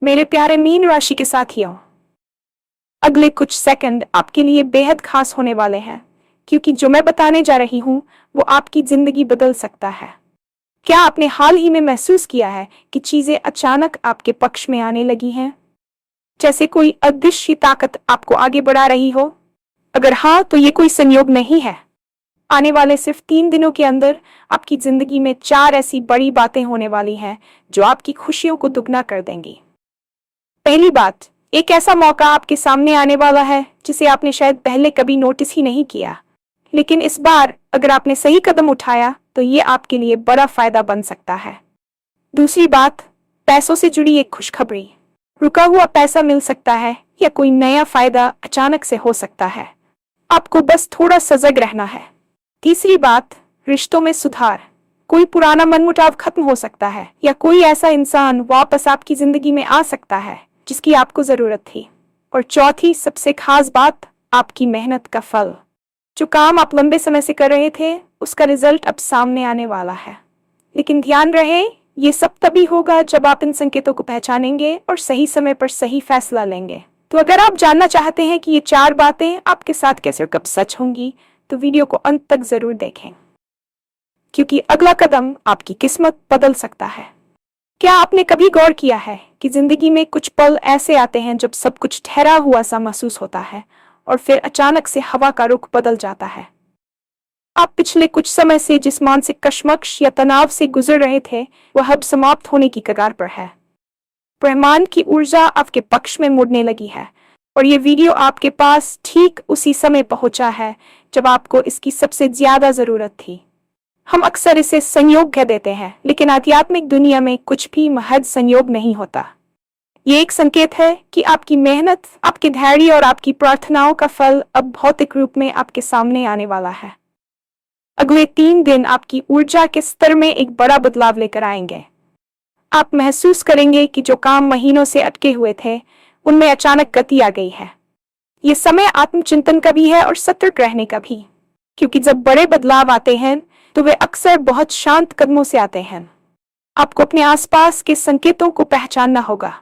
मेरे प्यारे मीन राशि के साथियों, अगले कुछ सेकंड आपके लिए बेहद खास होने वाले हैं, क्योंकि जो मैं बताने जा रही हूँ वो आपकी जिंदगी बदल सकता है। क्या आपने हाल ही में महसूस किया है कि चीजें अचानक आपके पक्ष में आने लगी हैं, जैसे कोई अदृश्य ताकत आपको आगे बढ़ा रही हो? अगर हाँ, तो ये कोई संयोग नहीं है। आने वाले सिर्फ 3 दिनों के अंदर आपकी जिंदगी में 4 ऐसी बड़ी बातें होने वाली हैं जो आपकी खुशियों को दुगना कर देंगी। पहली बात, एक ऐसा मौका आपके सामने आने वाला है जिसे आपने शायद पहले कभी नोटिस ही नहीं किया, लेकिन इस बार अगर आपने सही कदम उठाया तो ये आपके लिए बड़ा फायदा बन सकता है। दूसरी बात, पैसों से जुड़ी एक खुशखबरी। रुका हुआ पैसा मिल सकता है या कोई नया फायदा अचानक से हो सकता है। आपको बस थोड़ा सजग रहना है। तीसरी बात, रिश्तों में सुधार। कोई पुराना मनमुटाव खत्म हो सकता है या कोई ऐसा इंसान वापस आपकी जिंदगी में आ सकता है जिसकी आपको जरूरत थी। और चौथी सबसे खास बात, आपकी मेहनत का फल। जो काम आप लंबे समय से कर रहे थे उसका रिजल्ट अब सामने आने वाला है। लेकिन ध्यान रहे, ये सब तभी होगा जब आप इन संकेतों को पहचानेंगे और सही समय पर सही फैसला लेंगे। तो अगर आप जानना चाहते हैं कि ये 4 बातें आपके साथ कैसे और कब सच होंगी, तो वीडियो को अंत तक जरूर देखें, क्योंकि अगला कदम आपकी किस्मत बदल सकता है। क्या आपने कभी गौर किया है कि जिंदगी में कुछ पल ऐसे आते हैं जब सब कुछ ठहरा हुआ सा महसूस होता है और फिर अचानक से हवा का रुख बदल जाता है? आप पिछले कुछ समय से जिस मानसिक कश्मकश या तनाव से गुजर रहे थे वह अब समाप्त होने की कगार पर है। ब्रह्मांड की ऊर्जा आपके पक्ष में मुड़ने लगी है और ये वीडियो आपके पास ठीक उसी समय पहुंचा है जब आपको इसकी सबसे ज्यादा जरूरत थी। हम अक्सर इसे संयोग कह देते हैं, लेकिन आध्यात्मिक दुनिया में कुछ भी महज संयोग नहीं होता। ये एक संकेत है कि आपकी मेहनत, आपके धैर्य और आपकी प्रार्थनाओं का फल अब भौतिक रूप में आपके सामने आने वाला है। अगले 3 दिन आपकी ऊर्जा के स्तर में एक बड़ा बदलाव लेकर आएंगे। आप महसूस करेंगे कि जो काम महीनों से अटके हुए थे उनमें अचानक गति आ गई है। ये समय आत्मचिंतन का भी है और सतर्क रहने का भी, क्योंकि जब बड़े बदलाव आते हैं तो वे अक्सर बहुत शांत कदमों से आते हैं। आपको अपने आसपास के संकेतों को पहचानना होगा,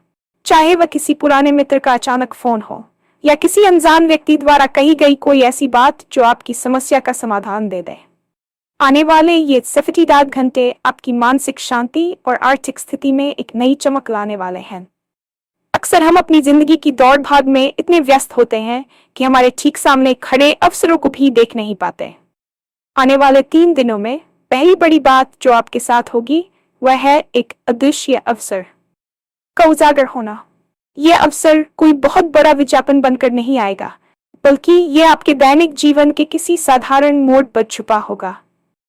चाहे वह किसी पुराने मित्र का अचानक फोन हो या किसी अनजान व्यक्ति द्वारा कही गई कोई ऐसी बात जो आपकी समस्या का समाधान दे दे। आने वाले ये 78 घंटे आपकी मानसिक शांति और आर्थिक स्थिति में एक नई चमक लाने वाले हैं। अक्सर हम अपनी जिंदगी की दौड़ भाग में इतने व्यस्त होते हैं कि हमारे ठीक सामने खड़े अवसरों को भी देख नहीं पाते। आने वाले 3 दिनों में पहली बड़ी बात जो आपके साथ होगी वह है एक अदृश्य अवसर का उजागर होना। यह अवसर कोई बहुत बड़ा विज्ञापन बनकर नहीं आएगा, बल्कि यह आपके दैनिक जीवन के किसी साधारण मोड़ पर छुपा होगा।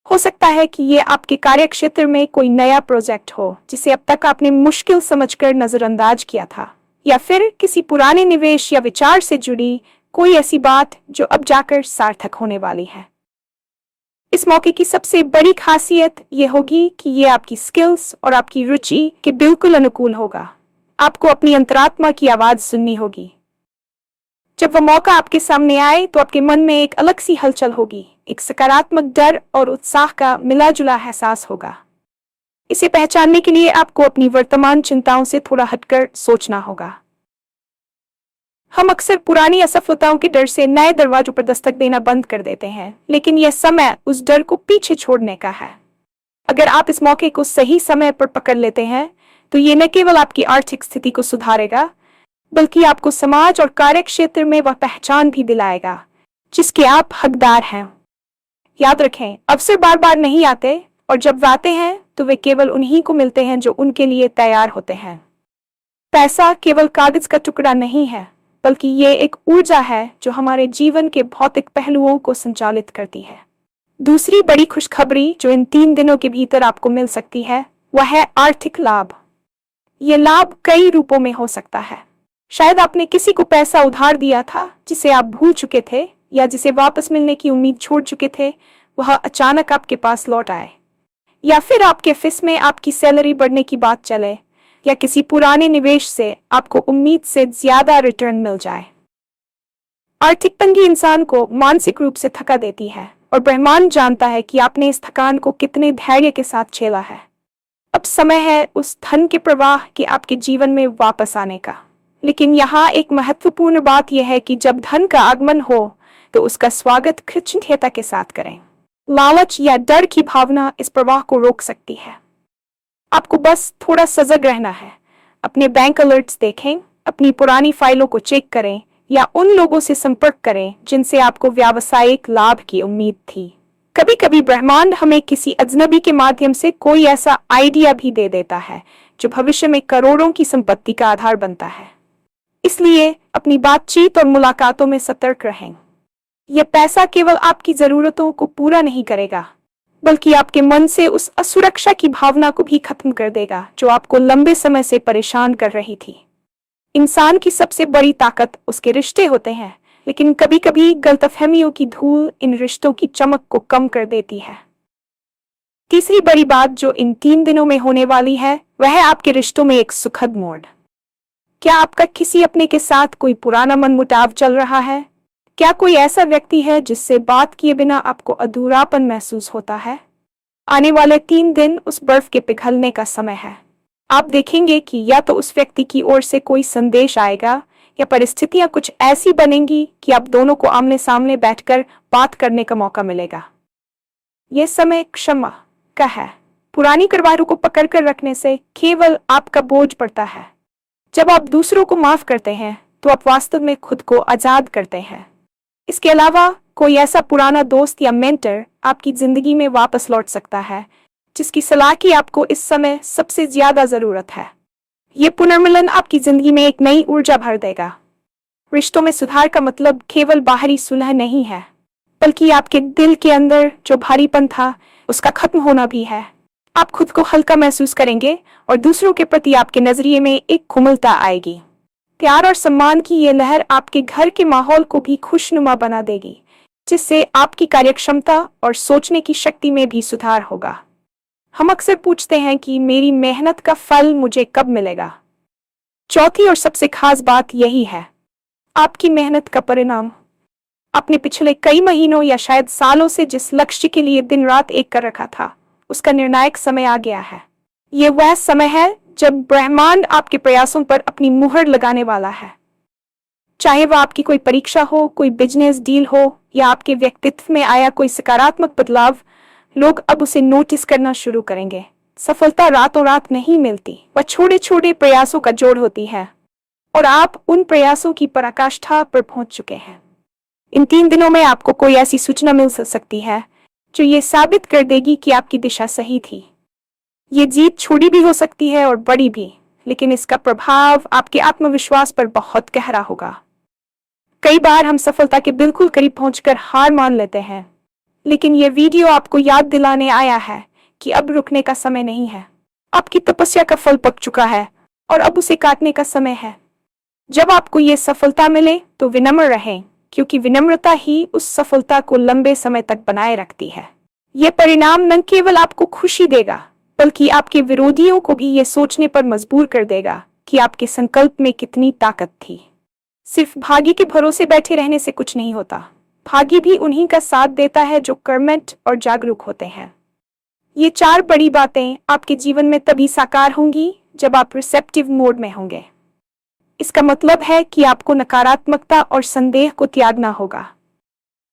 हो सकता है कि यह आपके कार्यक्षेत्र में कोई नया प्रोजेक्ट हो जिसे अब तक आपने मुश्किल समझकर नजरअंदाज किया था, या फिर किसी पुराने निवेश या विचार से जुड़ी कोई ऐसी बात जो अब जाकर सार्थक होने वाली है। इस मौके की सबसे बड़ी खासियत यह होगी कि यह आपकी स्किल्स और आपकी रुचि के बिल्कुल अनुकूल होगा। आपको अपनी अंतरात्मा की आवाज सुननी होगी। जब वह मौका आपके सामने आए तो आपके मन में एक अलग सी हलचल होगी, एक सकारात्मक डर और उत्साह का मिला जुला एहसास होगा। इसे पहचानने के लिए आपको अपनी वर्तमान चिंताओं से थोड़ा हटकर सोचना होगा। हम अक्सर पुरानी असफलताओं के डर से नए दरवाजों पर दस्तक देना बंद कर देते हैं, लेकिन यह समय उस डर को पीछे छोड़ने का है। अगर आप इस मौके को सही समय पर पकड़ लेते हैं तो ये न केवल आपकी आर्थिक स्थिति को सुधारेगा, बल्कि आपको समाज और कार्यक्षेत्र में वह पहचान भी दिलाएगा जिसके आप हकदार हैं। याद रखें, अवसर बार बार नहीं आते, और जब वे आते हैं तो वे केवल उन्हीं को मिलते हैं जो उनके लिए तैयार होते हैं। पैसा केवल कागज का टुकड़ा नहीं है, बल्कि ये एक ऊर्जा है जो हमारे जीवन के भौतिक पहलुओं को संचालित करती है। दूसरी बड़ी खुशखबरी जो इन 3 दिनों के भीतर आपको मिल सकती है वह है आर्थिक लाभ। ये लाभ कई रूपों में हो सकता है। शायद आपने किसी को पैसा उधार दिया था जिसे आप भूल चुके थे, या जिसे वापस मिलने की उम्मीद छोड़ चुके थे, वह अचानक आपके पास लौट आए। या फिर आपके ऑफिस में आपकी सैलरी बढ़ने की बात चले, या किसी पुराने निवेश से आपको उम्मीद से ज्यादा रिटर्न मिल जाए। आर्थिक तंगी इंसान को मानसिक रूप से थका देती है और ब्रह्मांड जानता है कि आपने इस थकान को कितने धैर्य के साथ झेला है। अब समय है उस धन के प्रवाह के आपके जीवन में वापस आने का। लेकिन यहाँ एक महत्वपूर्ण बात यह है कि जब धन का आगमन हो तो उसका स्वागत कृतज्ञता के साथ करें। लालच या डर की भावना इस प्रवाह को रोक सकती है। आपको बस थोड़ा सजग रहना है। अपने बैंक अलर्ट्स देखें, अपनी पुरानी फाइलों को चेक करें या उन लोगों से संपर्क करें जिनसे आपको व्यावसायिक लाभ की उम्मीद थी। कभी कभी ब्रह्मांड हमें किसी अजनबी के माध्यम से कोई ऐसा आइडिया भी दे देता है जो भविष्य में करोड़ों की संपत्ति का आधार बनता है। इसलिए अपनी बातचीत और मुलाकातों में सतर्क रहें। यह पैसा केवल आपकी जरूरतों को पूरा नहीं करेगा, बल्कि आपके मन से उस असुरक्षा की भावना को भी खत्म कर देगा जो आपको लंबे समय से परेशान कर रही थी। इंसान की सबसे बड़ी ताकत उसके रिश्ते होते हैं, लेकिन कभी कभी गलतफहमियों की धूल इन रिश्तों की चमक को कम कर देती है। तीसरी बड़ी बात जो इन 3 दिनों में होने वाली है वह है आपके रिश्तों में एक सुखद मोड़। क्या आपका किसी अपने के साथ कोई पुराना मनमुटाव चल रहा है? क्या कोई ऐसा व्यक्ति है जिससे बात किए बिना आपको अधूरापन महसूस होता है? आने वाले 3 दिन उस बर्फ के पिघलने का समय है। आप देखेंगे कि या तो उस व्यक्ति की ओर से कोई संदेश आएगा या परिस्थितियां कुछ ऐसी बनेंगी कि आप दोनों को आमने सामने बैठकर बात करने का मौका मिलेगा। यह समय क्षमा का है। पुरानी करवारों को पकड़कर रखने से केवल आपका बोझ पड़ता है। जब आप दूसरों को माफ करते हैं तो आप वास्तव में खुद को आजाद करते हैं। इसके अलावा कोई ऐसा पुराना दोस्त या मेंटर आपकी जिंदगी में वापस लौट सकता है जिसकी सलाह की आपको इस समय सबसे ज्यादा जरूरत है। ये पुनर्मिलन आपकी जिंदगी में एक नई ऊर्जा भर देगा। रिश्तों में सुधार का मतलब केवल बाहरी सुलह नहीं है, बल्कि आपके दिल के अंदर जो भारीपन था उसका खत्म होना भी है। आप खुद को हल्का महसूस करेंगे और दूसरों के प्रति आपके नजरिए में एक कोमलता आएगी। प्यार और सम्मान की ये लहर आपके घर के माहौल को भी खुशनुमा बना देगी, जिससे आपकी कार्यक्षमता और सोचने की शक्ति में भी सुधार होगा। हम अक्सर पूछते हैं कि मेरी मेहनत का फल मुझे कब मिलेगा। चौथी और सबसे खास बात यही है, आपकी मेहनत का परिणाम। आपने पिछले कई महीनों या शायद सालों से जिस लक्ष्य के लिए दिन रात एक कर रखा था, उसका निर्णायक समय आ गया है। ये वह समय है जब ब्रह्मांड आपके प्रयासों पर अपनी मुहर लगाने वाला है। चाहे वह आपकी कोई परीक्षा हो, कोई बिजनेस डील हो या आपके व्यक्तित्व में आया कोई सकारात्मक बदलाव, लोग अब उसे नोटिस करना शुरू करेंगे। सफलता रातों रात नहीं मिलती, वह छोटे छोटे प्रयासों का जोड़ होती है और आप उन प्रयासों की पराकाष्ठा पर पहुंच चुके हैं। इन 3 दिनों में आपको कोई ऐसी सूचना मिल सकती है जो ये साबित कर देगी कि आपकी दिशा सही थी। ये जीत छोटी भी हो सकती है और बड़ी भी, लेकिन इसका प्रभाव आपके आत्मविश्वास पर बहुत गहरा होगा। कई बार हम सफलता के बिल्कुल करीब पहुंचकर हार मान लेते हैं, लेकिन यह वीडियो आपको याद दिलाने आया है कि अब रुकने का समय नहीं है। आपकी तपस्या का फल पक चुका है और अब उसे काटने का समय है। जब आपको ये सफलता मिले तो विनम्र रहें, क्योंकि विनम्रता ही उस सफलता को लंबे समय तक बनाए रखती है। यह परिणाम न केवल आपको खुशी देगा, बल्कि आपके विरोधियों को भी यह सोचने पर मजबूर कर देगा कि आपके संकल्प में कितनी ताकत थी। सिर्फ भाग्य के भरोसे बैठे रहने से कुछ नहीं होता। भाग्य भी उन्हीं का साथ देता है जो कर्मठ और जागरूक होते हैं। ये 4 बड़ी बातें आपके जीवन में तभी साकार होंगी जब आप रिसेप्टिव मोड में होंगे। इसका मतलब है कि आपको नकारात्मकता और संदेह को त्यागना होगा।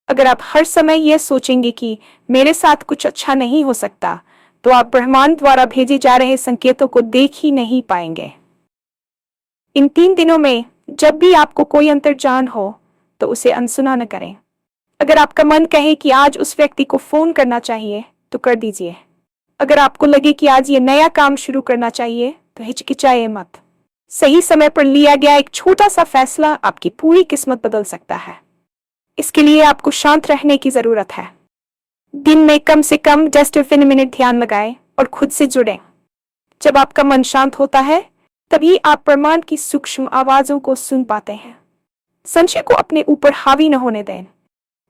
अगर आप हर समय यह सोचेंगे कि मेरे साथ कुछ अच्छा नहीं हो सकता, तो आप ब्रह्मांड द्वारा भेजे जा रहे संकेतों को देख ही नहीं पाएंगे। इन 3 दिनों में जब भी आपको कोई अंतर्ज्ञान हो तो उसे अनसुना न करें। अगर आपका मन कहे कि आज उस व्यक्ति को फोन करना चाहिए तो कर दीजिए। अगर आपको लगे कि आज ये नया काम शुरू करना चाहिए तो हिचकिचाइए मत। सही समय पर लिया गया एक छोटा सा फैसला आपकी पूरी किस्मत बदल सकता है। इसके लिए आपको शांत रहने की जरूरत है। दिन में कम से कम 10 मिनट ध्यान लगाएं और खुद से जुड़ें। जब आपका मन शांत होता है तभी आप ब्रह्मांड की सूक्ष्म आवाजों को सुन पाते हैं। संशय को अपने ऊपर हावी न होने दें।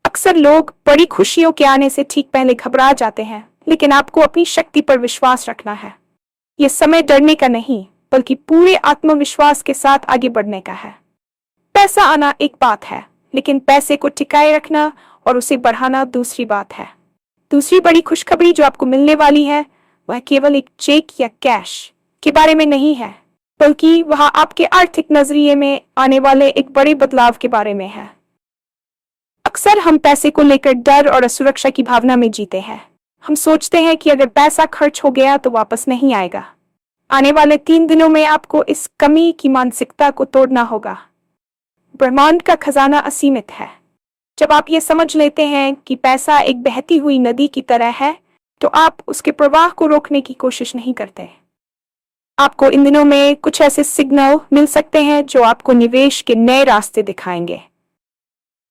अक्सर लोग बड़ी खुशियों के आने से ठीक पहले घबरा जाते हैं, लेकिन आपको अपनी शक्ति पर विश्वास रखना है। यह समय डरने का नहीं, बल्कि पूरे आत्मविश्वास के साथ आगे बढ़ने का है। पैसा आना एक बात है, लेकिन पैसे को टिकाए रखना और उसे बढ़ाना दूसरी बात है। दूसरी बड़ी खुशखबरी जो आपको मिलने वाली है वह केवल एक चेक या कैश के बारे में नहीं है, बल्कि वह आपके आर्थिक नजरिए में आने वाले एक बड़े बदलाव के बारे में है। अक्सर हम पैसे को लेकर डर और असुरक्षा की भावना में जीते हैं। हम सोचते हैं कि अगर पैसा खर्च हो गया तो वापस नहीं आएगा। आने वाले 3 दिनों में आपको इस कमी की मानसिकता को तोड़ना होगा। ब्रह्मांड का खजाना असीमित है। जब आप ये समझ लेते हैं कि पैसा एक बहती हुई नदी की तरह है, तो आप उसके प्रवाह को रोकने की कोशिश नहीं करते। आपको इन दिनों में कुछ ऐसे सिग्नल मिल सकते हैं जो आपको निवेश के नए रास्ते दिखाएंगे।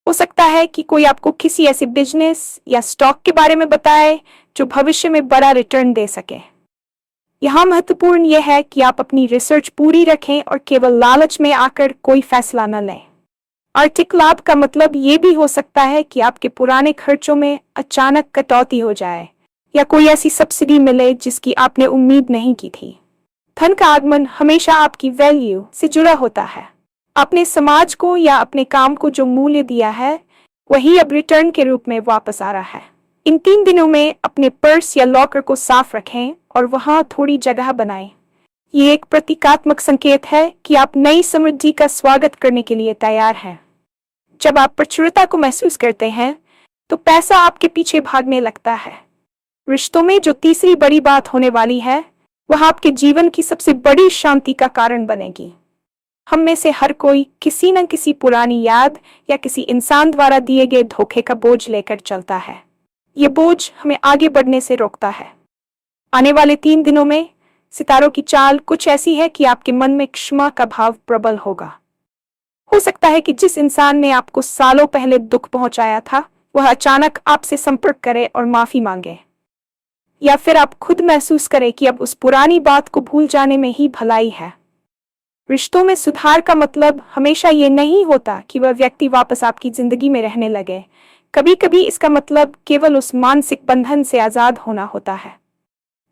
हो सकता है कि कोई आपको किसी ऐसे बिजनेस या स्टॉक के बारे में बताए जो भविष्य में बड़ा रिटर्न दे सके। यहाँ महत्वपूर्ण यह है कि आप अपनी रिसर्च पूरी रखें और केवल लालच में आकर कोई फैसला न लें। आर्थिक लाभ का मतलब ये भी हो सकता है कि आपके पुराने खर्चों में अचानक कटौती हो जाए या कोई ऐसी सब्सिडी मिले जिसकी आपने उम्मीद नहीं की थी। धन का आगमन हमेशा आपकी वैल्यू से जुड़ा होता है। आपने समाज को या अपने काम को जो मूल्य दिया है, वही अब रिटर्न के रूप में वापस आ रहा है। इन 3 दिनों में अपने पर्स या लॉकर को साफ रखें और वहां थोड़ी जगह बनाएं। ये एक प्रतीकात्मक संकेत है कि आप नई समृद्धि का स्वागत करने के लिए तैयार हैं। जब आप प्रचुरता को महसूस करते हैं, तो पैसा आपके पीछे भागने लगता है। रिश्तों में जो तीसरी बड़ी बात होने वाली है, वह आपके जीवन की सबसे बड़ी शांति का कारण बनेगी। हम में से हर कोई किसी न किसी पुरानी याद या किसी इंसान द्वारा दिए गए धोखे का बोझ लेकर चलता है। ये बोझ हमें आगे बढ़ने से रोकता है। आने वाले 3 दिनों में सितारों की चाल कुछ ऐसी है कि आपके मन में क्षमा का भाव प्रबल होगा। हो सकता है कि जिस इंसान ने आपको सालों पहले दुख पहुंचाया था, वह अचानक आपसे संपर्क करे और माफी मांगे। या फिर आप खुद महसूस करें कि अब उस पुरानी बात को भूल जाने में ही भलाई है। रिश्तों में सुधार का मतलब हमेशा ये नहीं होता कि वह व्यक्ति वापस आपकी जिंदगी में रहने लगे। कभी कभी इसका मतलब केवल उस मानसिक बंधन से आजाद होना होता है।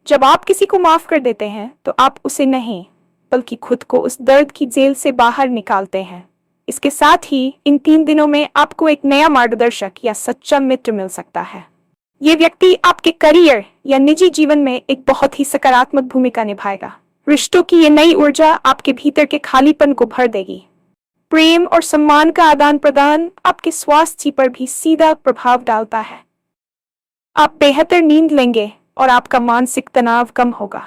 जब आप किसी को माफ कर देते हैं, तो आप उसे नहीं, बल्कि खुद को उस दर्द की जेल से बाहर निकालते हैं। इसके साथ ही इन 3 दिनों में आपको एक नया मार्गदर्शक या सच्चा मित्र मिल सकता है। ये व्यक्ति आपके करियर या निजी जीवन में एक बहुत ही सकारात्मक भूमिका निभाएगा। रिश्तों की ये नई ऊर्जा आपके भीतर के खालीपन को भर देगी। प्रेम और सम्मान का आदान प्रदान आपके स्वास्थ्य पर भी सीधा प्रभाव डालता है। आप बेहतर नींद लेंगे और आपका मानसिक तनाव कम होगा।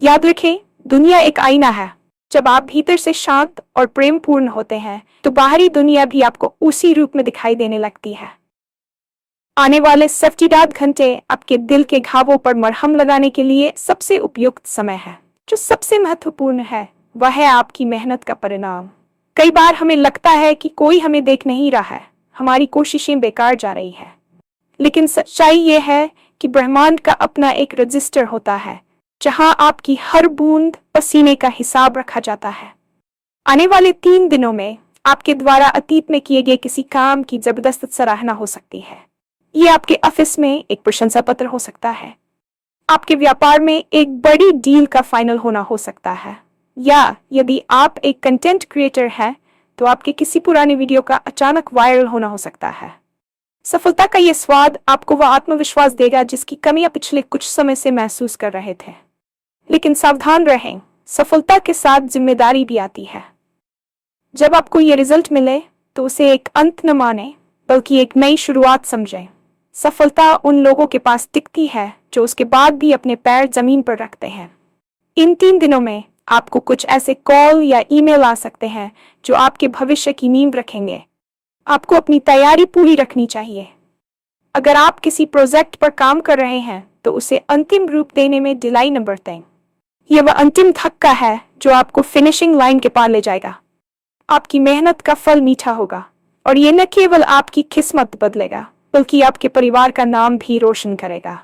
याद रखें, दुनिया एक आईना है। जब आप भीतर से शांत और प्रेमपूर्ण होते हैं, तो बाहरी दुनिया भी आपको उसी रूप में दिखाई देने लगती है। आने वाले 78 घंटे आपके दिल के घावों पर मरहम लगाने के लिए सबसे उपयुक्त समय है। जो सबसे महत्वपूर्ण है, वह है आपकी मेहनत का परिणाम। कई बार हमें लगता है कि कोई हमें देख नहीं रहा है, हमारी कोशिशें बेकार जा रही है। लेकिन सच्चाई यह है कि ब्रह्मांड का अपना एक रजिस्टर होता है, जहां आपकी हर बूंद पसीने का हिसाब रखा जाता है। आने वाले 3 दिनों में आपके द्वारा अतीत में किए गए किसी काम की जबरदस्त सराहना हो सकती है। ये आपके ऑफिस में एक प्रशंसा पत्र हो सकता है, आपके व्यापार में एक बड़ी डील का फाइनल होना हो सकता है, या यदि आप एक कंटेंट क्रिएटर हैं, तो आपके किसी पुराने वीडियो का अचानक वायरल होना हो सकता है। सफलता का ये स्वाद आपको वह आत्मविश्वास देगा जिसकी कमी आप पिछले कुछ समय से महसूस कर रहे थे। लेकिन सावधान रहें, सफलता के साथ जिम्मेदारी भी आती है। जब आपको ये रिजल्ट मिले, तो उसे एक अंत न माने, बल्कि एक नई शुरुआत समझें। सफलता उन लोगों के पास टिकती है जो उसके बाद भी अपने पैर जमीन पर रखते हैं। इन 3 दिनों में आपको कुछ ऐसे कॉल या ईमेल आ सकते हैं जो आपके भविष्य की नींव रखेंगे। आपको अपनी तैयारी पूरी रखनी चाहिए। अगर आप किसी प्रोजेक्ट पर काम कर रहे हैं, तो उसे अंतिम रूप देने में ढिलाई न बरतें। यह वह अंतिम धक्का है जो आपको फिनिशिंग लाइन के पार ले जाएगा। आपकी मेहनत का फल मीठा होगा, और ये न केवल आपकी किस्मत बदलेगा, बल्कि आपके परिवार का नाम भी रोशन करेगा।